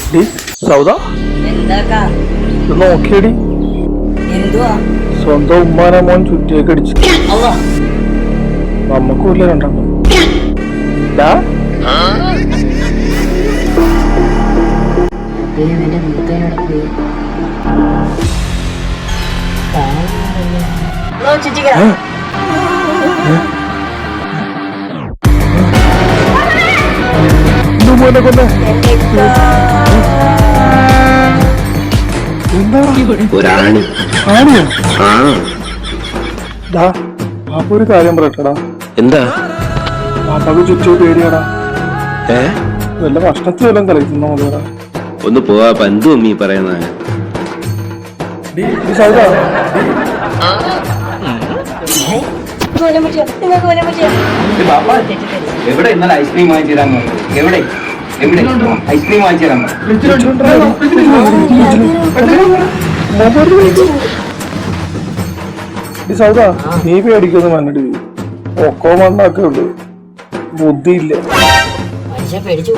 സൗദ നോക്കിയടി, സ്വന്തം ഉമ്മാനെ മോൻ ചുറ്റിയൊക്കെ അടിച്ചു. നമുക്കൂല്ല രണ്ടെണ്ണം. അപ്പൊ ഒരു കാര്യം പറയട്ടടാ. എന്താ പാപ്പക്ക് ചുറ്റു പേടിയാടാ. വല്ല ഭക്ഷണത്തിൽ വല്ലതും കളിക്കുന്ന മതിയാടാ. ഒന്ന് പോവാ പന്തു അമ്മീ പറയുന്ന. എവിടെ ഇന്നലെ ഐസ്ക്രീം വാങ്ങിച്ചു തരാൻ? എവിടെ എവിടെ ഐസ്ക്രീം വാങ്ങിച്ചു തരാൻ? സൗദ നീ പേടിക്കൊന്നും വന്നിട്ട് ഒക്കോ മണ്ണൊക്കെ ഉള്ളു, ബുദ്ധിയില്ല. പേടിച്ചു